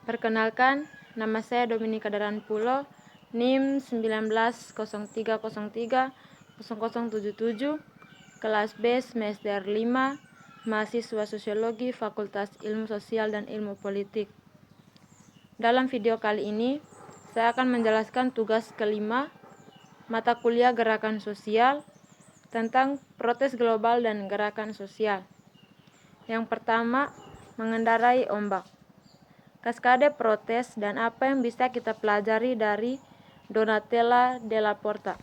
Perkenalkan, nama saya Dominika Daranpulo, NIM 1903030077, kelas B semester 5, mahasiswa Sosiologi Fakultas Ilmu Sosial dan Ilmu Politik. Dalam video kali ini, saya akan menjelaskan tugas kelima mata kuliah Gerakan Sosial tentang protes global dan gerakan sosial. Yang pertama, mengendarai ombak. Kaskade protes dan apa yang bisa kita pelajari dari Donatella Della Porta.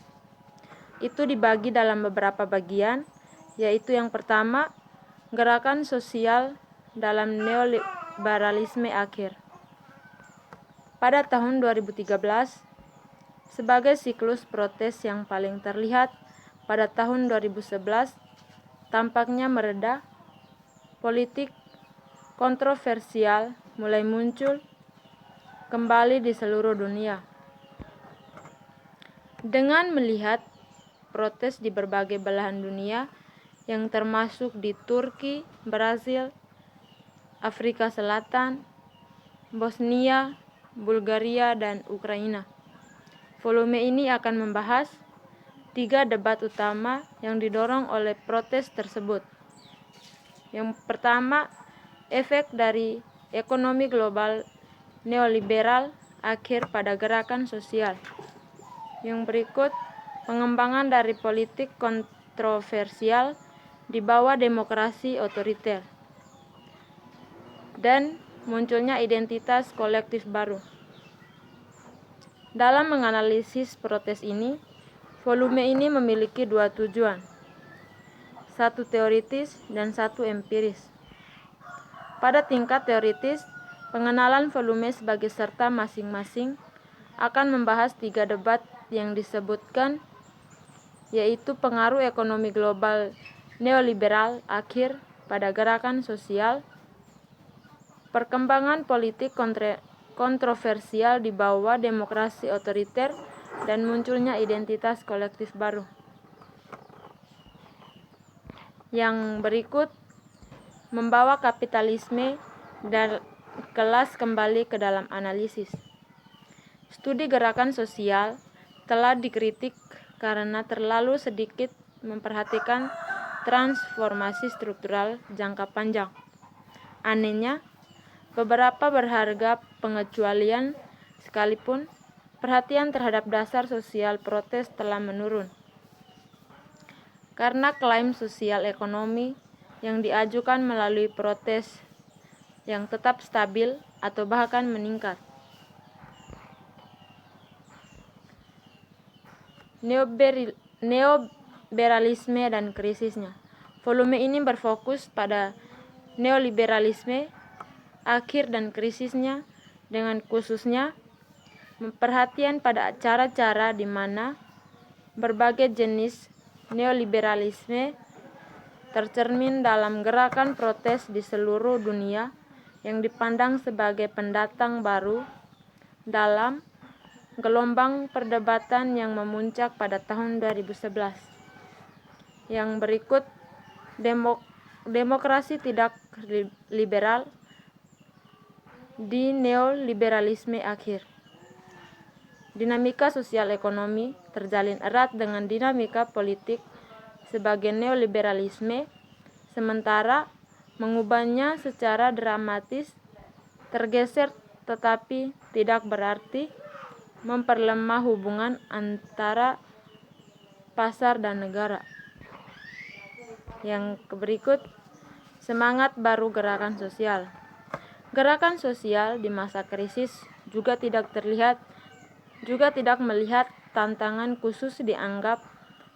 Itu dibagi dalam beberapa bagian, yaitu yang pertama, gerakan sosial dalam neoliberalisme akhir. Pada tahun 2013, sebagai siklus protes yang paling terlihat pada tahun 2011, tampaknya mereda, politik kontroversial mulai muncul kembali di seluruh dunia. Dengan melihat protes di berbagai belahan dunia yang termasuk di Turki, Brasil, Afrika Selatan, Bosnia, Bulgaria, dan Ukraina. Volume ini akan membahas 3 debat utama yang didorong oleh protes tersebut. Yang pertama, efek dari ekonomi global neoliberal akhir pada gerakan sosial. Yang berikut, pengembangan dari politik kontroversial di bawah demokrasi otoriter dan munculnya identitas kolektif baru. Dalam menganalisis protes ini, volume ini memiliki 2 tujuan, satu teoritis dan satu empiris. Pada tingkat teoritis, pengenalan volume sebagai serta masing-masing akan membahas 3 debat yang disebutkan, yaitu pengaruh ekonomi global neoliberal akhir pada gerakan sosial, perkembangan politik kontroversial di bawah demokrasi otoriter, dan munculnya identitas kolektif baru. Yang berikut membawa kapitalisme dan kelas kembali ke dalam analisis. Studi gerakan sosial telah dikritik karena terlalu sedikit memperhatikan transformasi struktural jangka panjang. Anehnya, beberapa berharga pengecualian sekalipun perhatian terhadap dasar sosial protes telah menurun. Karena klaim sosial ekonomi yang diajukan melalui protes yang tetap stabil atau bahkan meningkat. Neoliberalisme dan krisisnya. Volume ini berfokus pada neoliberalisme akhir dan krisisnya, dengan khususnya perhatian pada cara-cara di mana berbagai jenis neoliberalisme tercermin dalam gerakan protes di seluruh dunia yang dipandang sebagai pendatang baru dalam gelombang perdebatan yang memuncak pada tahun 2011. Yang berikut, demokrasi tidak liberal di neoliberalisme akhir. Dinamika sosial ekonomi terjalin erat dengan dinamika politik sebagai neoliberalisme, sementara mengubahnya secara dramatis tergeser, tetapi tidak berarti memperlemah hubungan antara pasar dan negara. Yang berikut, semangat baru gerakan sosial. Gerakan sosial di masa krisis juga tidak melihat tantangan khusus dianggap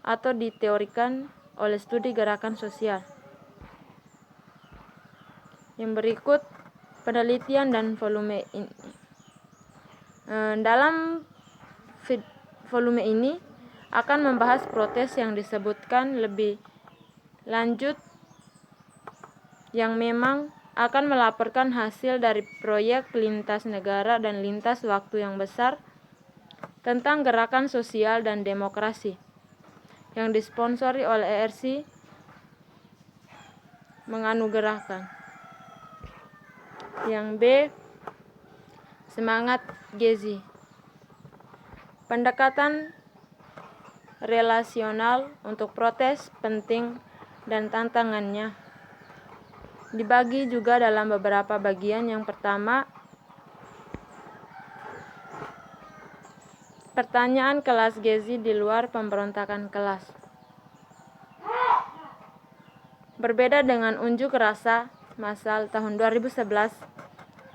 atau diteorikan oleh studi gerakan sosial. Yang berikut, penelitian dan volume ini. Dalam volume ini akan membahas protes yang disebutkan lebih lanjut yang memang akan melaporkan hasil dari proyek lintas negara dan lintas waktu yang besar tentang gerakan sosial dan demokrasi yang disponsori oleh ERC menganugerahkan. Yang B, Semangat Gezi. Pendekatan relasional untuk protes penting dan tantangannya dibagi juga dalam beberapa bagian. Yang pertama, pertanyaan kelas Gezi di luar pemberontakan kelas. Berbeda dengan unjuk rasa massal tahun 2011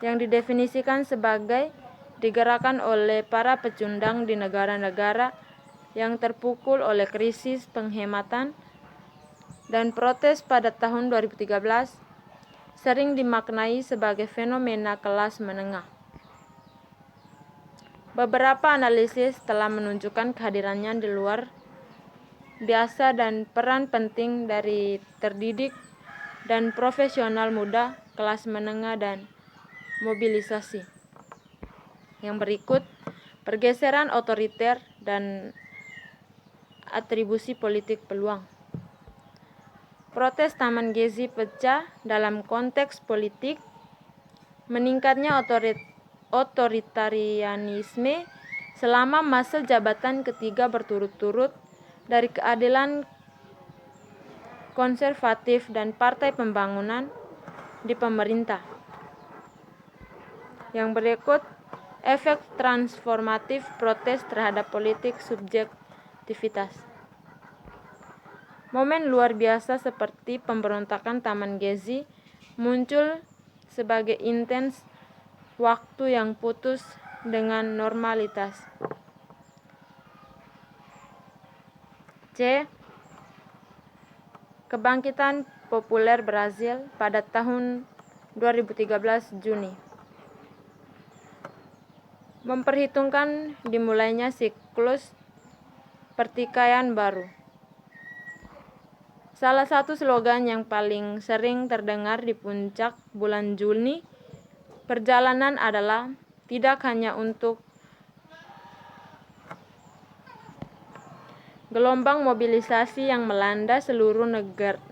yang didefinisikan sebagai digerakkan oleh para pecundang di negara-negara yang terpukul oleh krisis penghematan dan protes pada tahun 2013 sering dimaknai sebagai fenomena kelas menengah. Beberapa analisis telah menunjukkan kehadirannya di luar biasa dan peran penting dari terdidik dan profesional muda, kelas menengah, dan mobilisasi. Yang berikut, pergeseran otoriter dan atribusi politik peluang. Protes Taman Gezi pecah dalam konteks politik, meningkatnya otoritarianisme selama masa jabatan ketiga berturut-turut dari Keadilan Konservatif dan Partai Pembangunan di pemerintah. Yang berikut, efek transformatif protes terhadap politik subjektivitas. Momen luar biasa seperti pemberontakan Taman Gezi muncul sebagai intens waktu yang putus dengan normalitas. C. Kebangkitan populer Brazil pada tahun 2013 Juni. Memperhitungkan dimulainya siklus pertikaian baru. Salah satu slogan yang paling sering terdengar di puncak bulan Juni perjalanan adalah tidak hanya untuk gelombang mobilisasi yang melanda seluruh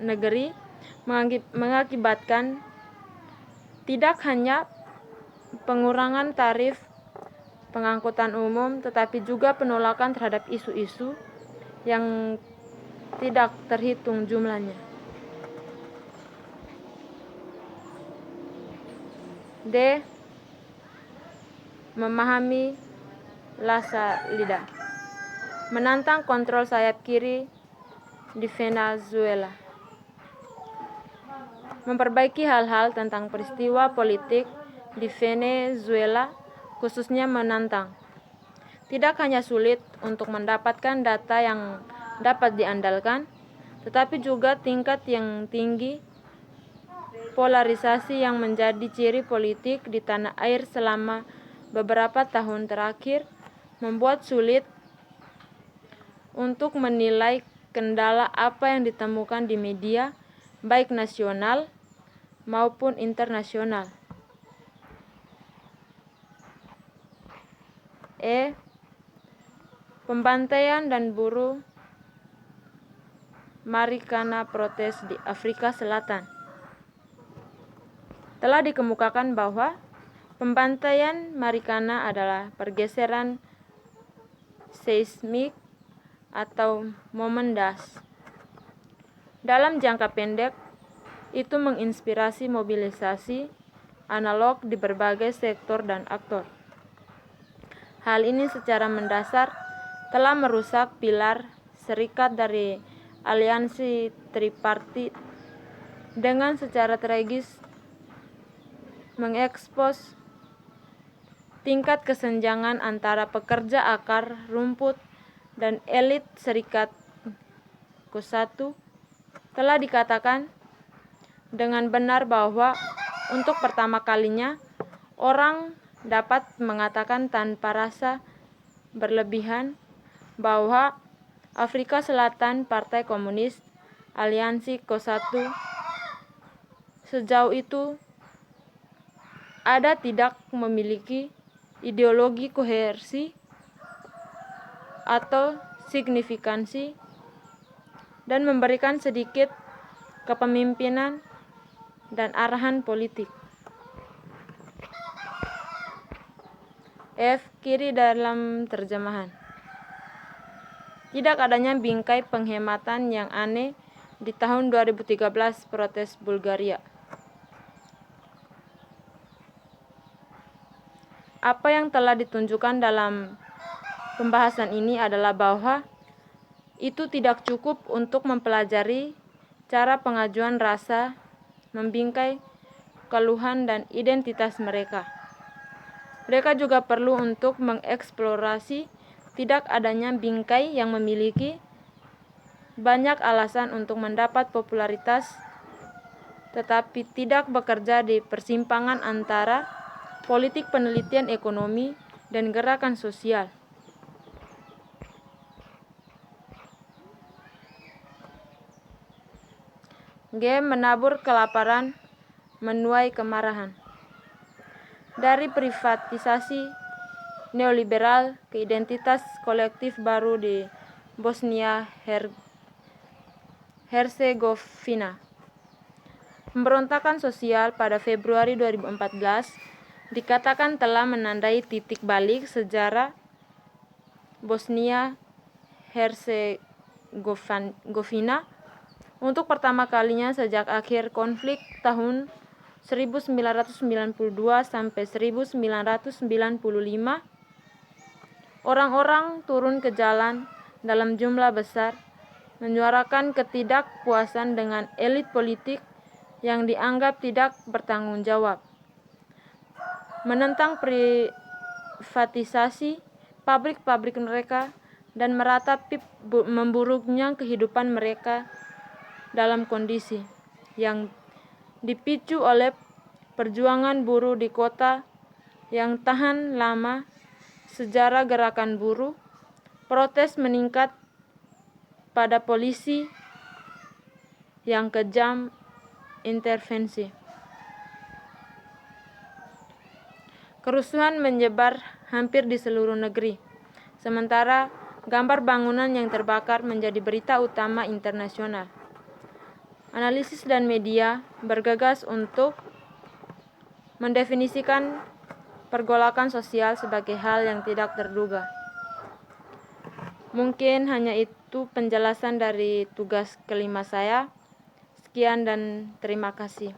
negeri mengakibatkan tidak hanya pengurangan tarif pengangkutan umum, tetapi juga penolakan terhadap isu-isu yang tidak terhitung jumlahnya. D. Memahami rasa lidah. Menantang kontrol sayap kiri di Venezuela. Memperbaiki hal-hal tentang peristiwa politik di Venezuela, khususnya menantang. Tidak hanya sulit untuk mendapatkan data yang dapat diandalkan, tetapi juga tingkat yang tinggi polarisasi yang menjadi ciri politik di tanah air selama beberapa tahun terakhir membuat sulit untuk menilai kendala apa yang ditemukan di media, baik nasional maupun internasional. E. Pembantaian dan buruh Marikana protes di Afrika Selatan. Telah dikemukakan bahwa pembantaian Marikana adalah pergeseran seismik atau momen das. Dalam jangka pendek, itu menginspirasi mobilisasi analog di berbagai sektor dan aktor. Hal ini secara mendasar telah merusak pilar serikat dari aliansi tripartit dengan secara tragis mengekspos tingkat kesenjangan antara pekerja akar rumput dan elit serikat. Ke-1 telah dikatakan dengan benar bahwa untuk pertama kalinya orang dapat mengatakan tanpa rasa berlebihan bahwa Afrika Selatan Partai Komunis Aliansi Ke-1 sejauh itu tidak memiliki ideologi kohersi atau signifikansi dan memberikan sedikit kepemimpinan dan arahan politik. F. Kiri dalam terjemahan. Tidak adanya bingkai penghematan yang aneh di tahun 2013 protes Bulgaria. Apa yang telah ditunjukkan dalam pembahasan ini adalah bahwa itu tidak cukup untuk mempelajari cara pengajuan rasa, membingkai keluhan dan identitas mereka. Mereka juga perlu untuk mengeksplorasi tidak adanya bingkai yang memiliki banyak alasan untuk mendapat popularitas, tetapi tidak bekerja di persimpangan antara politik penelitian ekonomi dan gerakan sosial. G. Menabur kelaparan, menuai kemarahan. Dari privatisasi neoliberal ke identitas kolektif baru di Bosnia Herzegovina. Pemberontakan sosial pada Februari 2014 dikatakan telah menandai titik balik sejarah Bosnia Herzegovina untuk pertama kalinya sejak akhir konflik tahun 1992 sampai 1995, orang-orang turun ke jalan dalam jumlah besar, menyuarakan ketidakpuasan dengan elit politik yang dianggap tidak bertanggung jawab, menentang privatisasi pabrik-pabrik mereka, dan meratapi memburuknya kehidupan mereka dalam kondisi yang dipicu oleh perjuangan buruh di kota yang tahan lama. Sejarah gerakan buruh, protes meningkat pada polisi yang kejam, intervensi. Kerusuhan menyebar hampir di seluruh negeri, sementara gambar bangunan yang terbakar menjadi berita utama internasional. Analisis dan media bergegas untuk mendefinisikan pergolakan sosial sebagai hal yang tidak terduga. Mungkin hanya itu penjelasan dari tugas kelima saya. Sekian dan terima kasih.